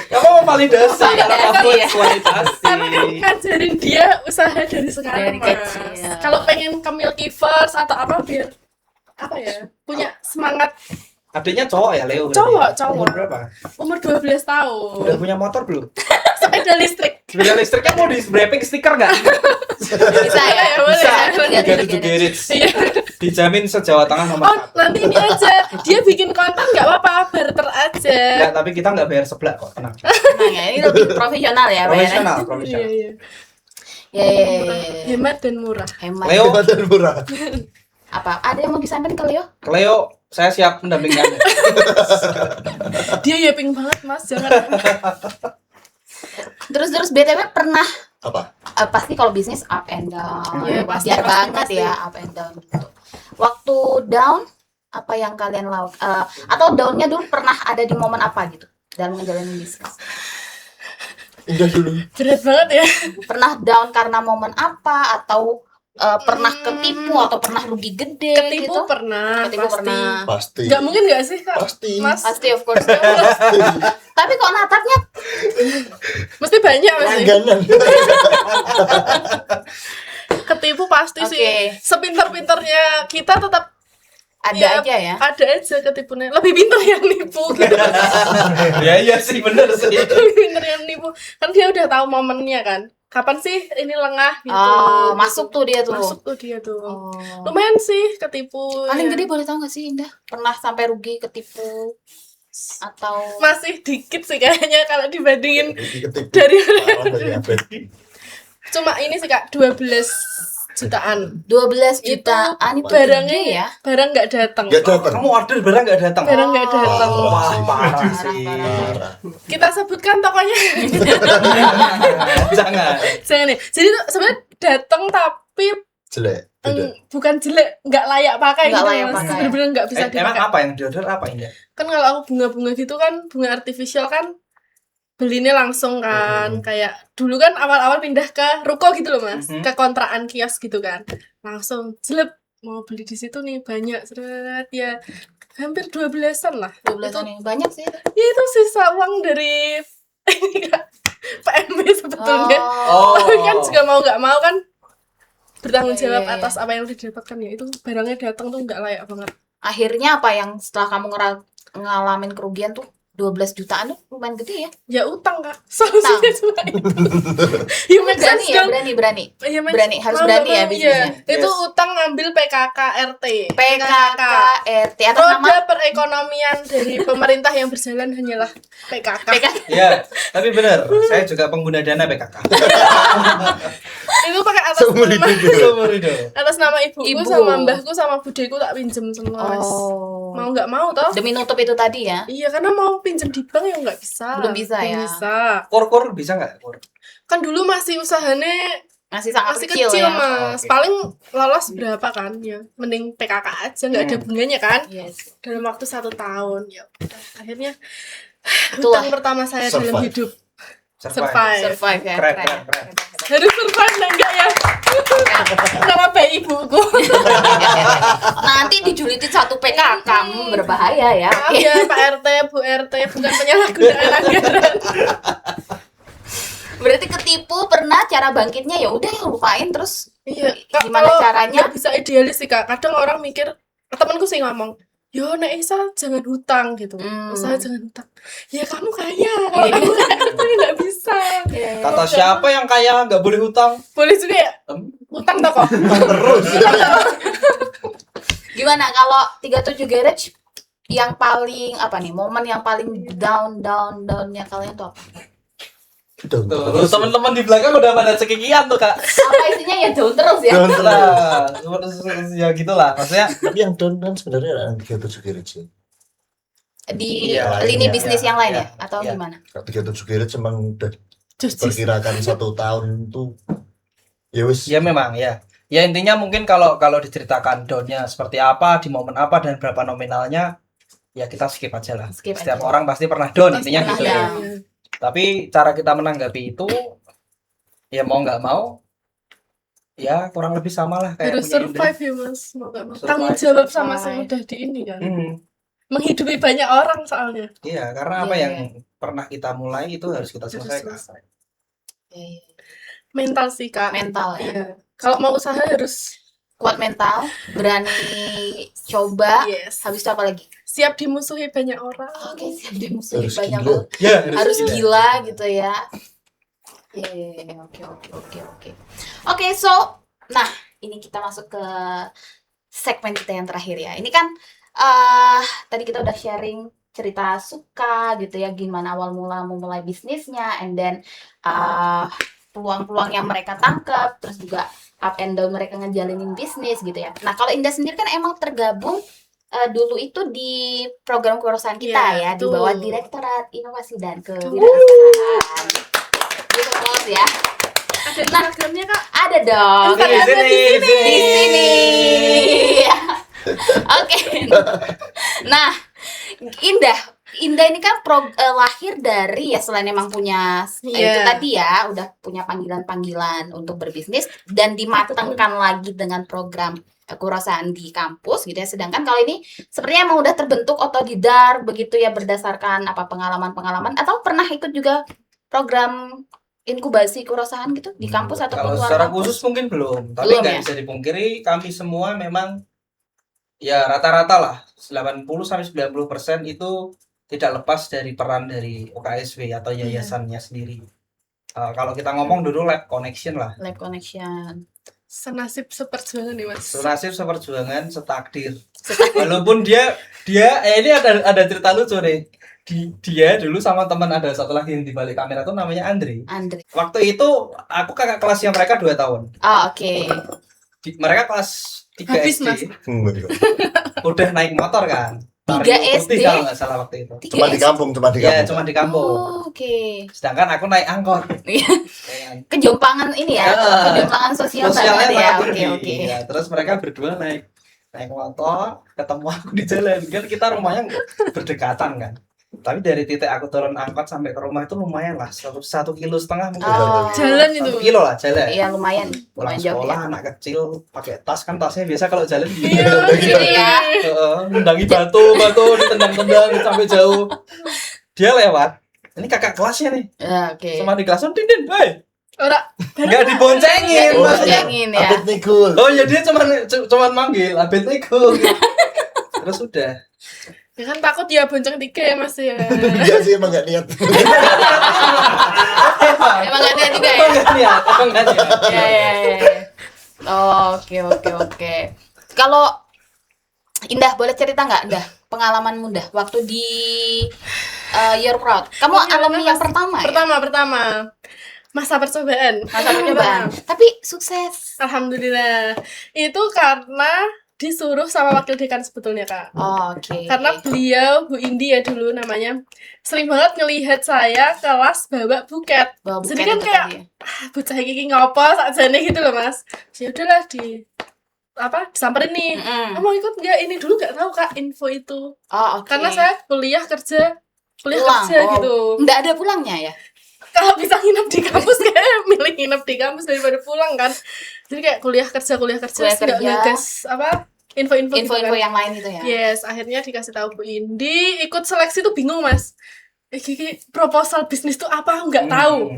Kamu mau validasi Validasi, kalau kamu ya. kualitas. karena kan ngajarin dia usaha dari sekarang, Dari Mas. kecil. Kalau pengen ke Milkiverse atau apa biar apa ya, punya semangat. Adiknya cowok ya Leo? berarti Cowok, ya? cowok. Umur berapa? Umur 12 tahun. Udah punya motor belum? Sepeda listrik. Sepeda listriknya mau di wrapping stiker nggak? Bisa ya. Boleh, Bisa. boleh. 37 Garage. Iya. Dijamin se-Jawa Tengah nomor Oh, 1. nanti ini aja. Dia bikin konten nggak apa-apa, barter aja. Enggak, tapi kita nggak bayar sebelah kok, tenang. Nah, ya, ini lebih profesional ya, bayarnya. Profesional, Iya, profesional. iya. Ya. Hemat dan murah. Hemat. Leo, Badan murah. Apa? Ada yang mau disampaikan ke Leo? Cleo, saya siap mendampingi Anda. Dia yaping banget mas, jangan. Terus BTW pernah Apa? pasti kalau bisnis up and down, Iya, pasti, wajar pasti, banget pasti. ya up and down gitu. Waktu down apa yang kalian lakukan? Atau downnya dulu pernah ada di momen apa gitu dalam menjalani bisnis? Indah dulu. Berat banget ya. Pernah down karena momen apa atau pernah ketipu atau pernah rugi gede Ketipu gitu? pernah, Ketipu pasti. pernah. Pasti. Gak mungkin gak sih kak? Pasti. Mas, Pasti of course. Pasti. Tapi kok natapnya mesti banyak pasti. Langganan. Ketipu pasti Oke. sih. Sepintar-pintarnya kita tetap ada Ya, aja ya? ada aja ketipunya. Lebih pintar yang nipu gitu. Iya sih bener sih. Lebih pintar yang nipu. Kan dia udah tahu momennya kan. Kapan sih ini lengah gitu. Oh, masuk tuh dia tuh. Masuk tuh dia tuh. Oh. Lumayan sih ketipu. Paling ya. gede boleh tahu gak sih Indah? Pernah sampai rugi ketipu atau Masih dikit sih kayaknya kalau dibandingin Ketipu. dari Parah dari Abed. cuma ini sih kak 12 jutaan 12 itu jutaan itu barangnya gede ya? barang nggak datang Nggak datang. Kamu order barang nggak datang? barang nggak datang Parah Wah, sih. parah Parah, sih. Parah. kita sebutkan tokonya Jangan. jangan nih jadi tuh sebenarnya datang tapi Jelek. Beda. bukan jelek nggak layak pakai Nggak gitu layak mas pakai. bener-bener nggak bisa Emang dipakai apa yang diorder apa ini? kan kalau aku bunga-bunga gitu kan bunga artifisial kan belinya langsung kan kayak dulu kan awal-awal pindah ke ruko gitu loh mas Mhm. ke kontrakan kios gitu kan langsung jelek mau beli di situ nih banyak seret ya hampir 12-an lah 12 itu, nih banyak sih. ya itu sisa uang dari ini Kak, PMB sebetulnya Oh. tapi kan juga mau nggak mau kan bertanggung Iya, jawab iya, iya. atas apa yang udah didapatkan ya itu barangnya datang tuh nggak layak banget Akhirnya apa yang setelah kamu ngalamin kerugian tuh 12 jutaan tuh lumayan gede ya? ya utang Kak solusinya cuma itu ya make Berani sense ya, dong. berani. Iya, Mas. Berani, harus Mau berani nggak ya mau, bisnisnya. iya. Itu Yes. utang ngambil PKK RT. PKK RT atas nama Roda perekonomian dari pemerintah yang berjalan hanyalah PKK. PKK. Iya, tapi benar. Saya juga pengguna dana PKK. Itu pakai atas Seumur nama hidup. Seumur hidup. atas nama ibuku Ibu. sama mbahku sama budeku tak pinjem semua. Mas. Oh. Mau nggak mau toh? Demi nutup itu tadi ya? Iya, karena mau pinjem di bank ya nggak bisa. Belum bisa ya? Bisa. Kor bisa nggak? Kor? Kan dulu masih usahanya Masih sangat masih kecil, kecil, ya? Mas. Oke. Paling lolos berapa kan? Ya, mending PKK aja nggak ada bunganya kan? Yes. Dalam waktu 1 tahun. Ya udah, akhirnya Itulah. hutang pertama saya dalam Survive. hidup. Survive. Survive ya. Keren. Harus survive lah, enggak ya? Sama bayi ibuku. Nanti dijulitin satu PKK berbahaya ya. Maaf ya Pak RT, Bu RT, bukan penyalahgunaan anggaran. Berarti ketipu pernah cara bangkitnya ya udah lupain terus Iya, gimana kalau caranya? nggak bisa idealis sih Kak. Kadang orang mikir, temanku sih ngomong, yo Nek Isa jangan hutang gitu. Usaha jangan hutang. Ya kamu kaya, kalau kamu kaya tapi nggak bisa. Kata siapa yang kaya nggak boleh hutang? Boleh juga ya, hutang toko. Terus. Gimana kalau 37 garage yang paling apa nih momen yang paling downnya kalian tuh apa? Down Tuh, terus. teman-teman di belakang udah pada cekikian tuh kak. Apa isinya ya down terus ya? Down terus. Lah, ya gitulah. Maksudnya Tapi yang down kan sebenarnya ada 37 garage sih. Di Iya, lini iya, bisnis iya, yang lain iya, ya atau iya. gimana? 37 garage emang udah Justice. perkirakan 1 tahun tuh ya wis. ya memang ya. Ya intinya mungkin kalau diceritakan downnya seperti apa, di momen apa dan berapa nominalnya, ya kita skip aja lah. Skip Setiap aja. orang pasti pernah down Pasti intinya pernah gitu ya. ya. Tapi cara kita menanggapi itu ya mau nggak mau ya kurang lebih sama lah kayak Harus punya Indra. survive ya Mas. Mau nggak mau. Survive. Tanggung jawab sama Survive. semudah di ini kan. Hmm, Menghidupi banyak orang soalnya. iya karena apa Iya, yang pernah kita mulai itu harus kita Harus selesaikan. selesai. Iya, Mental sih Kak. mental ya. Iya. Kalau mau usaha harus Kuat mental, berani coba. yes. Habis itu apa lagi? Siap dimusuhi banyak orang. Oke, siap dimusuhi Harus banyak gila. orang. Ya Harus gila gitu ya. Iya, oke. Oke, so nah, ini kita masuk ke segmen kita yang terakhir ya. Ini kan tadi kita udah sharing cerita suka gitu ya, gimana awal mula memulai bisnisnya, and then peluang-peluang yang mereka tangkap, terus juga up and down mereka ngejalanin bisnis gitu ya. Nah, kalau Indah sendiri kan emang tergabung dulu itu di program kewirausahaan kita Iya, ya, di betul. bawah Direktorat Inovasi dan Kewirausahaan. Gitu Mas ya. Ada Instagramnya Kak. Ada dong. Di sini, Di sini. Oke. Nah, Indah ini kan lahir dari ya selain emang punya itu Iya. tadi ya udah punya panggilan-panggilan untuk berbisnis dan dimatangkan lagi dengan program kewirausahaan di kampus gitu ya. Sedangkan kalau ini sepertinya emang udah terbentuk otodidak begitu ya berdasarkan apa pengalaman-pengalaman atau pernah ikut juga program inkubasi kewirausahaan gitu di kampus atau Kalau luar secara kampus? khusus mungkin belum, tapi Belum nggak ya? bisa dipungkiri kami semua memang ya rata-rata lah 80-90% itu tidak lepas dari peran dari OKSW atau yayasannya sendiri. Kalau kita ngomong dulu lab connection lah, Lab connection. Senasib seperjuangan nih Mas. senasib seperjuangan setakdir. Walaupun dia ini ada cerita lucu nih. Dia dulu sama teman ada satu lagi yang di balik kamera tuh namanya Andre. Andre. Waktu itu aku kakak kelasnya mereka 2 tahun. Oh, oke. Mereka kelas 3 Habis, SD. Mas. Udah naik motor kan. 3 Vario SD? putih kalau nggak salah waktu itu. Cuma di kampung, cuma di Ya kampung. cuma di kampung. Oh, oke. Sedangkan aku naik angkot. Iya. Ya kan? Kejompangan ini ya, kejompangan sosial Sosialnya banget ya. sangat Oke, tinggi. oke. Ya, terus mereka berdua naik motor, ketemu aku di jalan. Kan kita rumahnya berdekatan kan. Tapi dari titik aku turun angkot sampai ke rumah itu lumayan lah, 1,5 kilo mungkin. Oh, Jalan itu. 1 kilo lah jalan. Iya, lumayan. Pulang Lumayan jauh sekolah ya. anak kecil pakai tas kan tasnya biasa kalau jalan Iya, Gini ya. nendangi batu ditendang-tendang sampai jauh. Dia lewat. Ini kakak kelasnya nih. Ya, oke. Sama di kelas Tindin, "Hei, Ora enggak diboncengin." Oh, Mas. boncengin ya. Abed Nikul. Oh ya dia cuman manggil Abed Nego. Terus udah. ya kan takut ya bonceng 3 ya Mas ya. Enggak sih, emang enggak niat. Emang ada juga ya? Emang nggak niat, emang nggak niat. Ya, ya, ya. Oh, oke. Kalau Indah boleh cerita nggak, Indah, pengalamanmu Indah waktu di Your Proud. Kamu Oh, iya, alumni bener, yang Mas. pertama ya? Pertama. Masa percobaan. Masa percobaan. Tapi sukses. Alhamdulillah. Itu karena disuruh sama wakil dekan sebetulnya Kak. Oh, oke. Karena beliau Bu Indi ya dulu namanya sering banget ngelihat saya kelas bawa buket. Bawa buket Jadi kan itu kayak tadi ya. bocah iki ngopo sakjane gitu loh Mas. Ya udahlah disamperin nih. Mm-mm. Mau ikut nggak? Ini dulu nggak tahu Kak info itu. Oh, oke. Karena saya kuliah kerja Pulang. kerja Oh. gitu. Nggak ada pulangnya ya? Kalau bisa nginep di kampus kayak milih nginep di kampus daripada pulang kan. Jadi kayak kuliah kerja Kuliah nggak kerja. ngegas info-info gitu Info-info kan. yang lain itu ya? Yes, akhirnya dikasih tahu Bu Indi, ikut seleksi tuh bingung Mas. Kiki proposal bisnis tuh apa? Nggak tahu.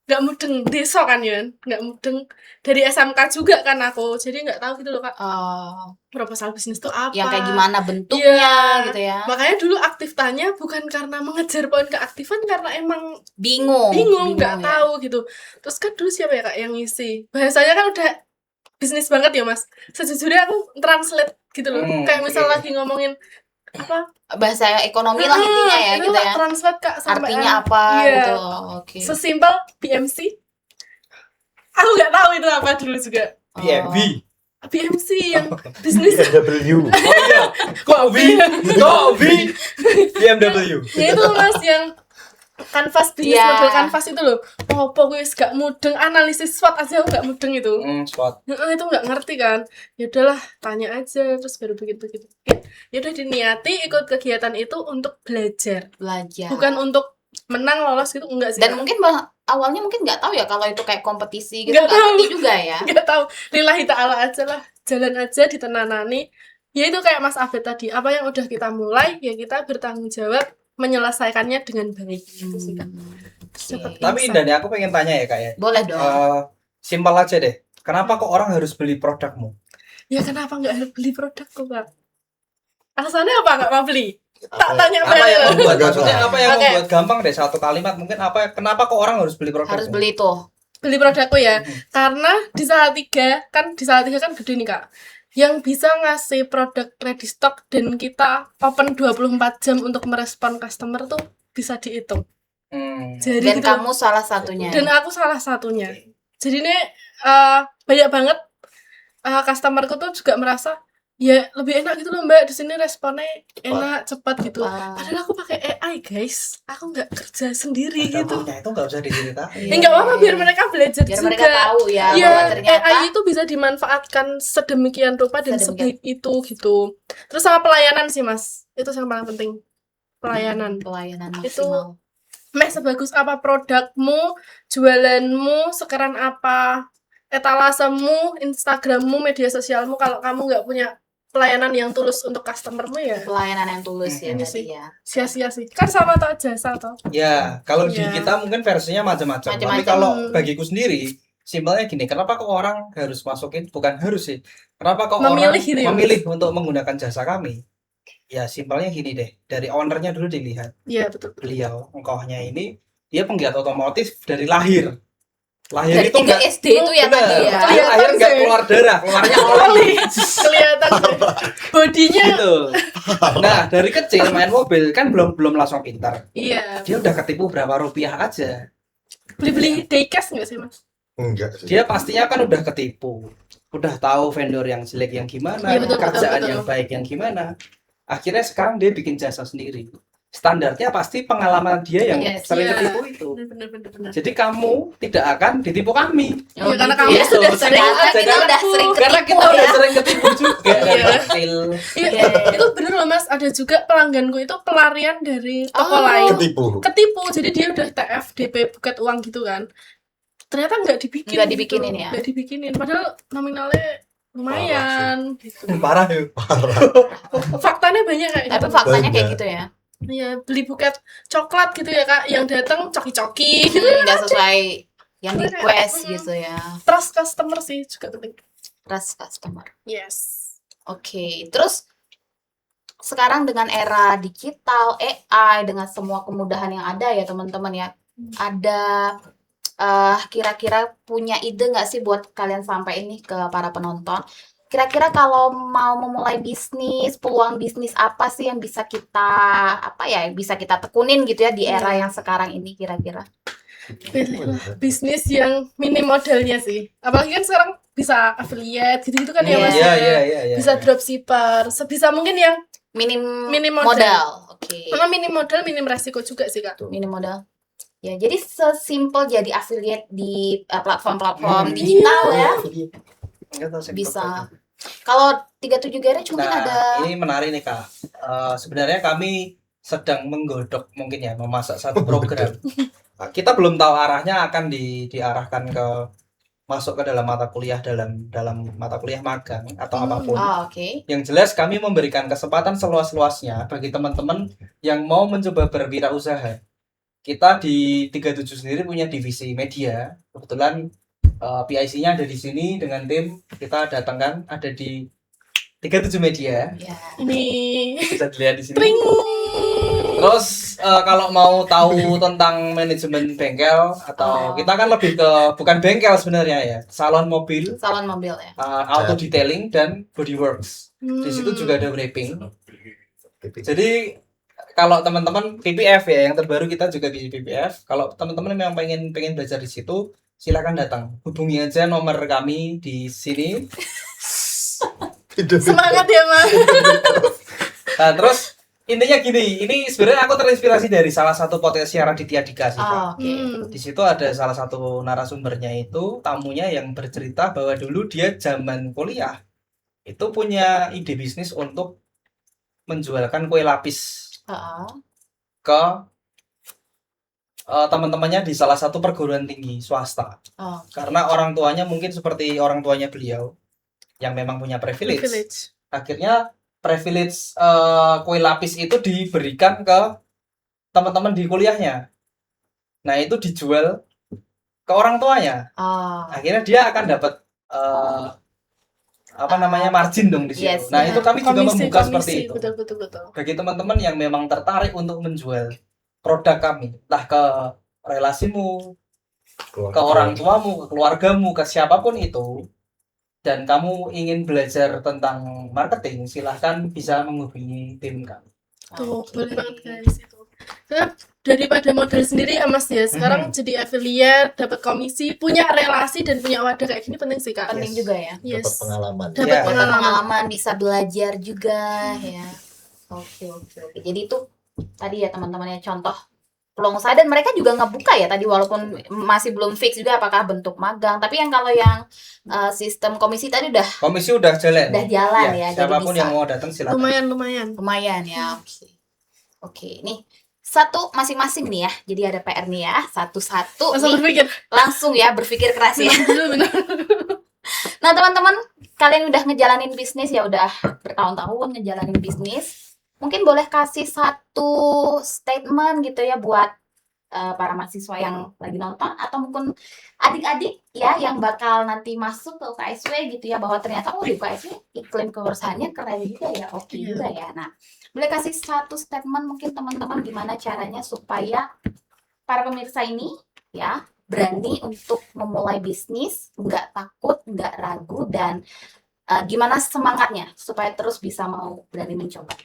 Nggak mudeng desa kan ya, nggak mudeng dari SMK juga kan aku, jadi nggak tahu gitu loh Kak Oh, proposal bisnis tuh apa. yang kayak gimana bentuknya Iya. gitu ya? Makanya dulu aktif tanya bukan karena mengejar poin keaktifan, karena emang Bingung nggak ya? tahu gitu. Terus kan dulu siapa ya Kak yang ngisi? Bahasanya kan udah bisnis banget ya Mas. Sejujurnya aku translate gitu loh. Kayak misal lagi ngomongin apa? Bahasa ekonomi lah intinya ya itu gitu ya. translate Kak sampai Artinya apa Iya. gitu. Oke. sesimpel BMC. Aku nggak tahu itu apa dulu juga. BMB. BMC yang bisnis BMW. Oh iya. Kok V? BMW. ya itu Mas yang kanvas bisnis Iya. model kanvas itu loh. Oh, pokoknya gak mudeng analisis SWOT aja aku gak mudeng itu. Spot. Itu nggak ngerti kan. Ya udahlah, tanya aja terus baru begitu. Ya udah diniati ikut kegiatan itu untuk belajar, Belajar. bukan untuk menang lolos gitu enggak sih. Dan mungkin awalnya mungkin nggak tahu ya kalau itu kayak kompetisi gitu Nggak nggak tahu. ngerti juga ya. nggak tahu, lillahi ta'ala aja lah, jalan aja ditenanani. Ya itu kayak Mas Abed tadi, apa yang udah kita mulai ya kita bertanggung jawab menyelesaikannya dengan baik gitu sih Kak. Oke. Tapi Indah nih aku pengen tanya ya Kak ya. Boleh dong. Simpel aja deh. Kenapa kok orang harus beli produkmu? Ya kenapa nggak harus beli produkku Kak? Alasannya apa nggak mau beli? Tak Apa? tanya Apa yang balik. membuat Enggak maksudnya salah. apa yang Oke. membuat gampang deh satu kalimat mungkin apa kenapa kok orang harus beli produkmu? Harus beli tuh. Beli produkku ya. Mhm. Karena di Salatiga kan gede nih Kak. Yang bisa ngasih produk ready stock dan kita open 24 jam untuk merespon customer tuh bisa dihitung. Jadi Dan gitu. kamu salah satunya. Dan aku salah satunya. Jadi ini banyak banget customerku tuh juga merasa ya lebih enak gitu loh Mbak, di sini responnya enak, cepat gitu. Ah. Padahal aku pakai AI guys, aku nggak kerja sendiri gitu. Dampaknya itu nggak usah diceritain. Ya nggak apa-apa biar mereka belajar Biar juga. mereka tahu ya Iya, bahwa ternyata AI itu bisa dimanfaatkan sedemikian rupa dan Sedemikian. sebaik itu gitu. Terus sama pelayanan sih Mas, itu yang paling penting. Pelayanan. pelayanan Itu maksimal. Meh sebagus apa produkmu, jualanmu, sekarang apa etalasemu, Instagrammu, media sosialmu, kalau kamu nggak punya pelayanan yang tulus untuk customermu ya Pelayanan yang tulus ya Ini tadi sih. ya. sia-sia sih. Kan sama toh jasa toh. Ya, kalau di Iya. kita mungkin versinya macam-macam. Tapi Macam-macam. kalau bagiku sendiri, simpelnya gini, kenapa kok orang harus masukin? Bukan harus sih. Kenapa kok Memilih orang gitu ya, memilih untuk menggunakan jasa kami? Ya, simpelnya gini deh. Dari ownernya dulu dilihat. Iya betul. Beliau, engkohnya ini, dia penggiat otomotif dari lahir. Lahir Dari itu 3 enggak SD itu ya benar. tadi ya. Lahir Kelihatan enggak sih. keluar darah, keluarnya oli. Oli. Kelihatan deh. Bodinya Gitu. Nah, dari kecil main mobil kan belum langsung pintar. iya. Dia udah ketipu berapa rupiah aja. Beli-beli daycast nggak sih Mas? Enggak sih. Dia pastinya kan udah ketipu, udah tahu vendor yang jelek yang gimana, Iya, betul, kerjaan betul. yang baik yang gimana. Akhirnya sekarang dia bikin jasa sendiri. Standarnya pasti pengalaman dia yang Yes, sering iya. ketipu itu. Benar. Jadi kamu tidak akan ditipu kami. Oh, Ya, karena gitu kamu ya. sudah sering Karena kita ketipu. udah sering Karena ketipu kita udah ya. sering ketipu juga dari Iya. kecil. Iya, Iya. itu bener loh Mas. Ada juga pelangganku itu pelarian dari toko Oh. lain. Ketipu. Jadi dia udah TFDP buket uang gitu kan. Ternyata nggak dibikin. Nggak dibikinin gitu. ya? Nggak dibikinin. Padahal nominalnya lumayan. Gitu. Parah ya. Faktanya banyak kayak Tapi gitu. faktanya kayak Banyak. gitu ya. Iya, beli buket coklat gitu ya Kak. Yang datang coki-coki gitu. Nggak sesuai yang request gitu ya. Trust customer sih juga penting. Trust customer. Yes. Oke, terus sekarang dengan era digital, AI, dengan semua kemudahan yang ada ya teman-teman ya, ada kira-kira punya ide nggak sih buat kalian sampai ini ke para penonton? Kira-kira kalau mau memulai bisnis, peluang bisnis apa sih yang bisa kita tekunin gitu ya di era yang sekarang ini kira-kira? Pilihlah bisnis yang minim modalnya sih. Apalagi kan sekarang bisa affiliate gitu-gitu kan ya Iya. Mas. Iya. Bisa dropshipper, sebisa mungkin yang Minim modal. modal. Oke. Karena minim modal, minim resiko juga sih Kak. Minim modal. Ya, jadi sesimpel jadi affiliate di platform-platform Hmm. digital ya. Nggak tahu sektor Bisa. apa. Kalau 37 garage mungkin Nah, ada ini menarik nih Kak. Sebenarnya kami sedang menggodok mungkin ya, memasak satu program. Kita belum tahu arahnya akan diarahkan ke masuk ke dalam mata kuliah dalam mata kuliah magang atau apapun. oke. Yang jelas kami memberikan kesempatan seluas-luasnya bagi teman-teman yang mau mencoba berwirausaha. Kita di 37 sendiri punya divisi media. Kebetulan PIC-nya ada di sini dengan tim. Kita datangkan ada di 37 media. Ya. Ini Bisa dilihat di sini. Tring. Terus kalau mau tahu tentang manajemen bengkel atau kita kan lebih ke bukan bengkel sebenarnya ya, salon mobil, Salon mobil ya. auto detailing dan bodyworks. Di situ juga ada wrapping. Jadi kalau teman-teman PPF ya, yang terbaru kita juga di PPF. Kalau teman-teman memang pengen belajar di situ, silakan datang. Hubungi aja nomor kami di sini. Semangat ya Mas. Nah, terus intinya gini, ini sebenarnya aku terinspirasi dari salah satu podcast Raditya Dika sih, Kak. Oke. Di situ ada salah satu narasumbernya itu tamunya yang bercerita bahwa dulu dia zaman kuliah itu punya ide bisnis untuk menjualkan kue lapis Heeh. ke teman-temannya di salah satu perguruan tinggi swasta. Oh. Karena orang tuanya mungkin seperti orang tuanya beliau yang memang punya privilege. Akhirnya privilege kue lapis itu diberikan ke teman-teman di kuliahnya. Nah, itu dijual ke orang tuanya. Oh. Akhirnya dia akan dapat margin dong di situ. Yes, Nah, itu kami juga membuka seperti itu. Betul. Bagi teman-teman yang memang tertarik untuk menjual produk kami, entah ke relasimu, ke orang tuamu, ke keluargamu, ke siapapun itu, dan kamu ingin belajar tentang marketing, silahkan bisa menghubungi tim kami. Tuh, Oke. boleh banget guys itu. Karena daripada modal sendiri ya Mas ya. Sekarang jadi affiliate, dapat komisi, punya relasi dan punya wadah kayak gini penting sih Kak. Penting Yes. juga ya. Dapat Yes. pengalaman. Dapat Ya. pengalaman. Pengalaman, bisa belajar juga ya. Oke. Jadi itu tadi ya teman-teman ya contoh peluang usaha, dan mereka juga ngebuka ya tadi, walaupun masih belum fix juga apakah bentuk magang, tapi yang kalau yang sistem komisi tadi Komisi udah jalan. udah jalan ya, jadi Siapapun bisa. yang mau datang silakan. Lumayan ya. Oke, nih satu masing-masing nih ya. Jadi ada PR nih ya, satu-satu Langsung nih, berpikir. langsung ya berpikir keras ya. Benar. Nah teman-teman, kalian udah ngejalanin bisnis ya, udah bertahun-tahun ngejalanin bisnis. Mungkin boleh kasih satu statement gitu ya buat para mahasiswa yang lagi nonton, atau mungkin adik-adik ya yang bakal nanti masuk ke UKSW gitu ya, bahwa ternyata di UKSW iklim kewirausahaannya keren juga ya, oke juga ya. Nah, boleh kasih satu statement mungkin teman-teman gimana caranya supaya para pemirsa ini ya berani untuk memulai bisnis, nggak takut, nggak ragu, dan gimana semangatnya supaya terus bisa mau berani mencoba.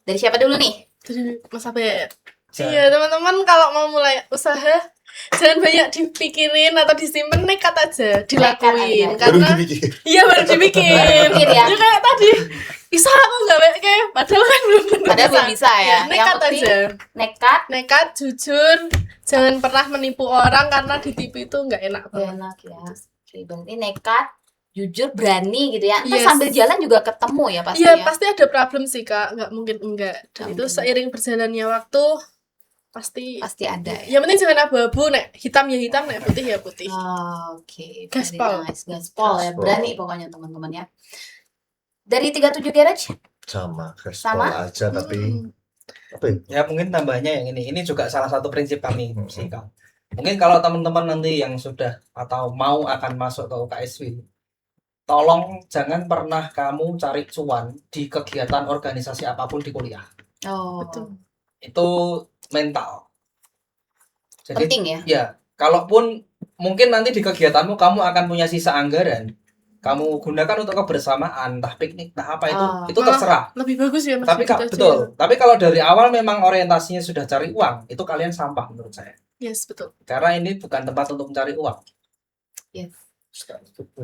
Dari siapa dulu nih? Jadi Mas Abed. Jangan. Iya teman-teman, kalau mau mulai usaha jangan banyak dipikirin atau disimpan, nekat aja dilakuin. Nekat Baru Karena dipikir. iya baru dibikin. Berpikir ya. Ya kayak tadi bisa aku nggak kayak padahal kan belum tentu Padahal belum bisa ya. Yang Nekat penting aja. nekat, Jujur, jangan pernah menipu orang karena ditipu itu nggak enak banget. enak ya. Oke, berarti nekat, jujur, berani gitu ya. Terus Yes. sambil jalan juga ketemu ya pasti Iya ya. pasti ada problem sih Kak, nggak mungkin enggak. Dan Nggak itu mungkin. seiring berjalannya waktu pasti. Pasti ada ya. Yang penting jangan abu-abu, nek hitam ya hitam, nek putih ya putih. Oke, Gaspol. very nice. Gaspol ya, Gaspol. berani pokoknya teman-teman ya. Dari 37 Garage, Sama, Sama? gaspol aja tapi Hmm. apa ya? Ya mungkin tambahnya yang ini juga salah satu prinsip kami sih Mm-mm. Kak. Mungkin kalau teman-teman nanti yang sudah atau mau akan masuk ke UKSW, tolong jangan pernah kamu cari cuan di kegiatan organisasi apapun di kuliah. oh, Betul. Itu mental. Jadi penting ya. ya, kalaupun mungkin nanti di kegiatanmu kamu akan punya sisa anggaran, kamu gunakan untuk kebersamaan, entah piknik, entah apa itu Oh. terserah. Lebih bagus ya Mas. Tapi begitu Kak, aja. betul. Tapi kalau dari awal memang orientasinya sudah cari uang, itu kalian sampah menurut saya. Yes betul. Karena ini bukan tempat untuk mencari uang. Yes.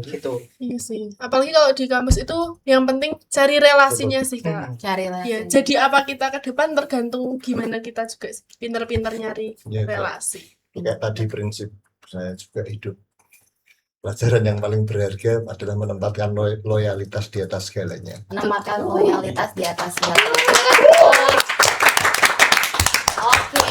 Gitu. Iya sih. Apalagi kalau di kampus itu yang penting cari relasinya sih Kak. Cari lah. Ya, jadi apa kita ke depan tergantung gimana kita juga pinter-pinter nyari Ya, relasi. kayak tadi prinsip saya juga hidup. Pelajaran yang paling berharga adalah menempatkan loyalitas di atas segalanya. Menempatkan loyalitas di atas segala. Oke,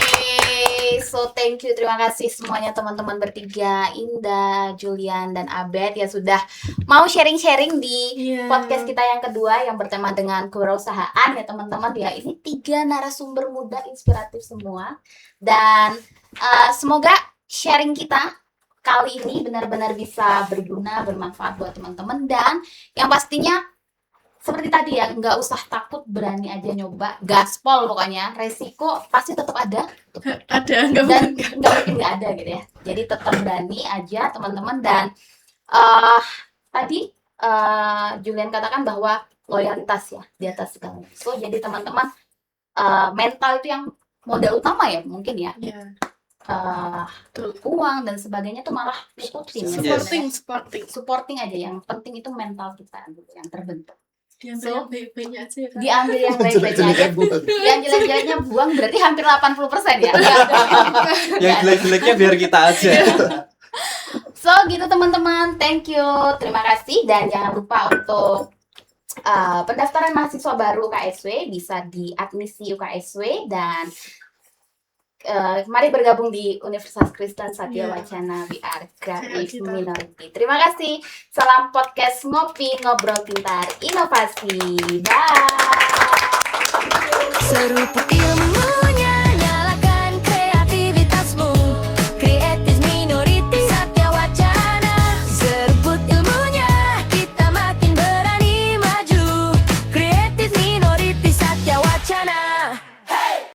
so thank you, terima kasih semuanya teman-teman bertiga, Indah, Julian, dan Abed yang sudah mau sharing-sharing di Iya. podcast kita yang kedua yang bertema dengan kewirausahaan ya teman-teman ya. Ini 3 narasumber muda inspiratif semua, dan semoga sharing kita kali ini benar-benar bisa berguna, bermanfaat buat teman-teman, dan yang pastinya seperti tadi ya, nggak usah takut, berani aja nyoba, gaspol pokoknya. Resiko pasti tetap ada Ada nggak dan mungkin. nggak mungkin nggak ada gitu ya. Jadi tetap berani aja teman-teman, dan tadi Julian katakan bahwa loyalitas ya di atas segalanya. So jadi teman-teman, mental itu yang modal utama ya mungkin ya. Iya. Betul. Uang dan sebagainya tuh malah ngikutin ya Yes. sebenarnya. Supporting aja, yang penting itu mental kita gitu yang terbentuk. Diambil yang baik-baiknya aja ya Kak. Diambil yang baik-baiknya aja, Jelek-jeleknya buat. yang jelek-jeleknya buang, berarti hampir 80% ya. Yang jelek-jeleknya biar kita aja. So gitu teman-teman, thank you, terima kasih, dan jangan lupa untuk pendaftaran mahasiswa baru UKSW bisa di admisi UKSW, dan mari bergabung di Universitas Kristen Satya Iya. Wacana BR Creative Kita. Minority. Terima kasih. Salam podcast ngopi ngobrol pintar inovasi. Bye. Seruput ilmu